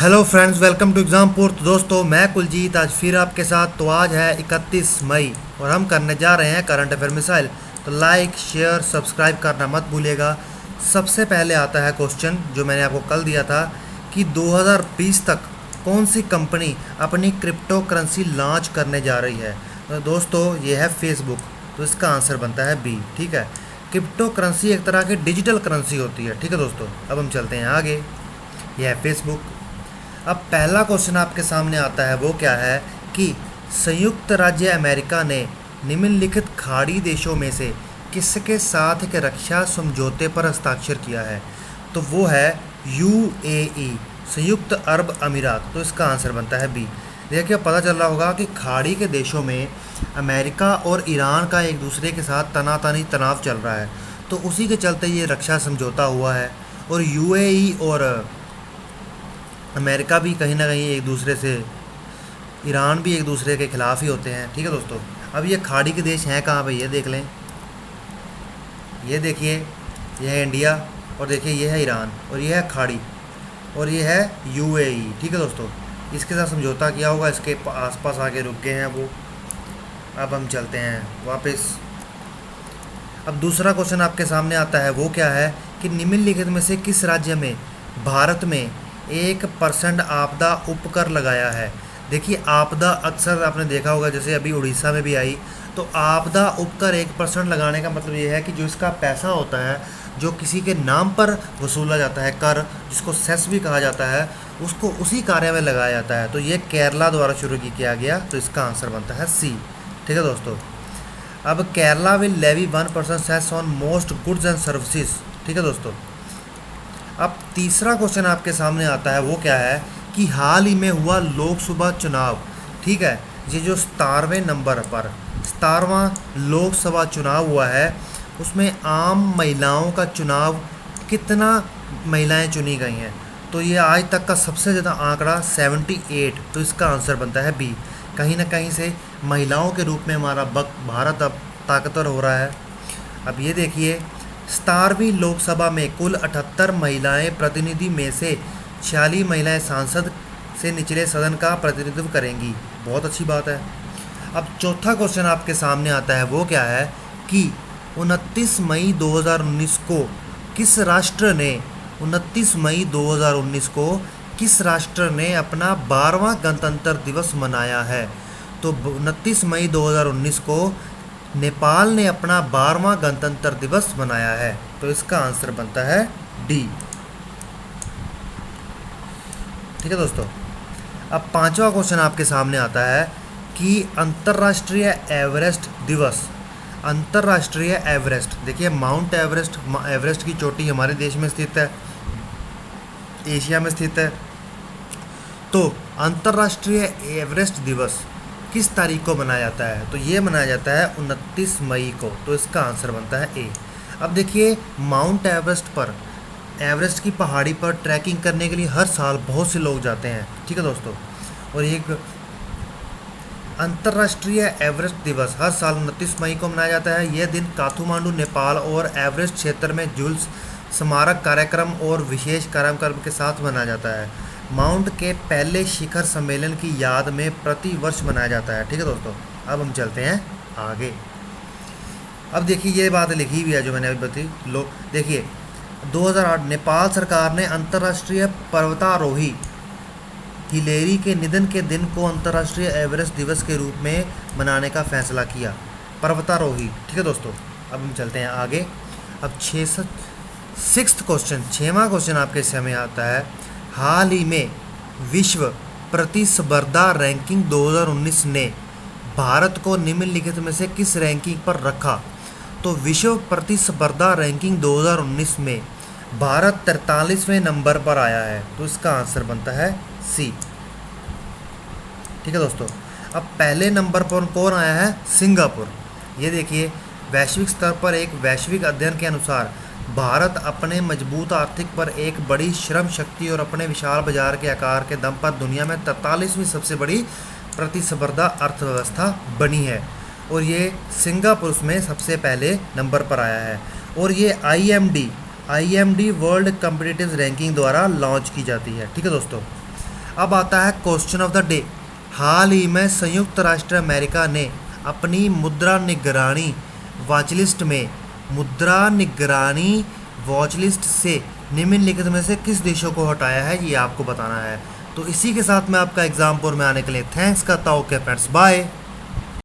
Hello friends, welcome to Exampur. तो दोस्तों, मैं कुलजीत आज फिर आपके साथ। तो आज है 31 मई और हम करने जा रहे हैं करंट अफेयर मिसाइल। तो लाइक शेयर सब्सक्राइब करना मत भूलिएगा। सबसे पहले आता है क्वेश्चन जो मैंने आपको कल दिया था कि 2020 तक कौन सी कंपनी अपनी क्रिप्टो करेंसी लॉन्च करने जा रही है। तो दोस्तों, ये है फेसबुक। तो इसका आंसर बनता है बी। ठीक है, क्रिप्टो करेंसी एक तरह की डिजिटल करेंसी होती है। ठीक है दोस्तों, अब हम चलते हैं आगे। यह है फेसबुक। अब पहला क्वेश्चन आपके सामने आता है, वो क्या है कि संयुक्त राज्य अमेरिका ने निम्नलिखित खाड़ी देशों में से किसके साथ एक रक्षा समझौते पर हस्ताक्षर किया है। तो वो है यूएई, संयुक्त अरब अमीरात। तो इसका आंसर बनता है बी। देखिए, पता चल रहा होगा कि खाड़ी के देशों में अमेरिका और ईरान का एक दूसरे के साथ तनातनी तनाव चल रहा है, तो उसी के चलते ये रक्षा समझौता हुआ है। और यूएई और अमेरिका भी कहीं ना कहीं एक दूसरे से, ईरान भी एक दूसरे के खिलाफ ही होते हैं। ठीक है दोस्तों, अब ये खाड़ी के देश हैं कहाँ पे, ये देख लें। ये देखिए, ये है इंडिया, और देखिए ये है ईरान, और ये है खाड़ी, और ये है यूएई। ठीक है दोस्तों, इसके साथ समझौता किया होगा, इसके आसपास आके रुक गए हैं वो। अब हम चलते हैं वापस। अब दूसरा क्वेश्चन आपके सामने आता है, वो क्या है कि निम्नलिखित में से किस राज्य में भारत में 1% आपदा उपकर लगाया है। देखिए, आपदा अक्सर आपने देखा होगा, जैसे अभी उड़ीसा में भी आई। तो आपदा उपकर 1% लगाने का मतलब ये है कि जो इसका पैसा होता है, जो किसी के नाम पर वसूला जाता है कर, जिसको सेस भी कहा जाता है, उसको उसी कार्य में लगाया जाता है। तो ये केरला द्वारा शुरू किया गया। तो इसका आंसर बनता है सी। ठीक है दोस्तों, अब Kerala will levy 1% cess on most goods and services. ठीक है दोस्तों, अब तीसरा क्वेश्चन आपके सामने आता है, वो क्या है कि हाल ही में हुआ लोकसभा चुनाव। ठीक है, ये जो 17वें नंबर पर 17वां लोकसभा चुनाव हुआ है, उसमें आम महिलाओं का चुनाव कितना महिलाएं चुनी गई हैं। तो ये आज तक का सबसे ज़्यादा आंकड़ा 78। तो इसका आंसर बनता है बी। कहीं ना कहीं से महिलाओं के रूप में हमारा भारत अब ताकतवर हो रहा है। अब ये देखिए, 17वीं लोकसभा में कुल 78 महिलाएं प्रतिनिधि में से 46 महिलाएं सांसद से निचले सदन का प्रतिनिधित्व करेंगी। बहुत अच्छी बात है। अब चौथा क्वेश्चन आपके सामने आता है, वो क्या है कि 29 मई 2019 को किस राष्ट्र ने 29 मई 2019 को किस राष्ट्र ने अपना 12वां गणतंत्र दिवस मनाया है। तो 29 मई 2019 को नेपाल ने अपना 12वां गणतंत्र दिवस मनाया है। तो इसका आंसर बनता है डी। ठीक है दोस्तों, अब पांचवा क्वेश्चन आपके सामने आता है कि अंतर्राष्ट्रीय एवरेस्ट दिवस। अंतर्राष्ट्रीय एवरेस्ट, देखिए माउंट एवरेस्ट, एवरेस्ट की चोटी हमारे देश में स्थित है, एशिया में स्थित है। तो अंतर्राष्ट्रीय एवरेस्ट दिवस किस तारीख को मनाया जाता है। तो ये मनाया जाता है 29 मई को। तो इसका आंसर बनता है ए। अब देखिए, माउंट एवरेस्ट पर, एवरेस्ट की पहाड़ी पर ट्रैकिंग करने के लिए हर साल बहुत से लोग जाते हैं। ठीक है दोस्तों, और एक अंतर्राष्ट्रीय एवरेस्ट दिवस हर साल 29 मई को मनाया जाता है। यह दिन काठमांडू नेपाल और एवरेस्ट क्षेत्र में जुल्स स्मारक कार्यक्रम और विशेष कार्यक्रम के साथ मनाया जाता है। माउंट के पहले शिखर सम्मेलन की याद में प्रति वर्ष मनाया जाता है। ठीक है दोस्तों, अब हम चलते हैं आगे। अब देखिए, ये बात लिखी हुई है जो मैंने अभी बताई। लो देखिए, 2008 नेपाल सरकार ने अंतर्राष्ट्रीय पर्वतारोही हिलेरी के निधन के दिन को अंतर्राष्ट्रीय एवरेस्ट दिवस के रूप में मनाने का फैसला किया। पर्वतारोही। ठीक है दोस्तों, अब हम चलते हैं आगे। अब सिक्स्थ क्वेश्चन, 6वां क्वेश्चन आपके सामने आता है, हाल ही में विश्व प्रतिस्पर्धा रैंकिंग 2019 ने भारत को निम्नलिखित में से किस रैंकिंग पर रखा। तो विश्व प्रतिस्पर्धा रैंकिंग 2019 में भारत 43वें नंबर पर आया है। तो इसका आंसर बनता है सी। ठीक है दोस्तों, अब पहले नंबर पर कौन आया है, सिंगापुर। ये देखिए, वैश्विक स्तर पर एक वैश्विक अध्ययन के अनुसार भारत अपने मजबूत आर्थिक पर, एक बड़ी श्रम शक्ति और अपने विशाल बाजार के आकार के दम पर दुनिया में 43वीं सबसे बड़ी प्रतिस्पर्धा अर्थव्यवस्था बनी है। और ये सिंगापुर में सबसे पहले नंबर पर आया है। और ये IMD वर्ल्ड कॉम्पिटिटिव रैंकिंग द्वारा लॉन्च की जाती है। ठीक है दोस्तों, अब आता है क्वेश्चन ऑफ द डे। हाल ही में संयुक्त राष्ट्र अमेरिका ने अपनी मुद्रा निगरानी वॉचलिस्ट से निम्नलिखित में से किस देशों को हटाया है, ये आपको बताना है। तो इसी के साथ मैं आपका एग्जाम में आने के लिए थैंक्स करता हूँ। Okay friends, bye.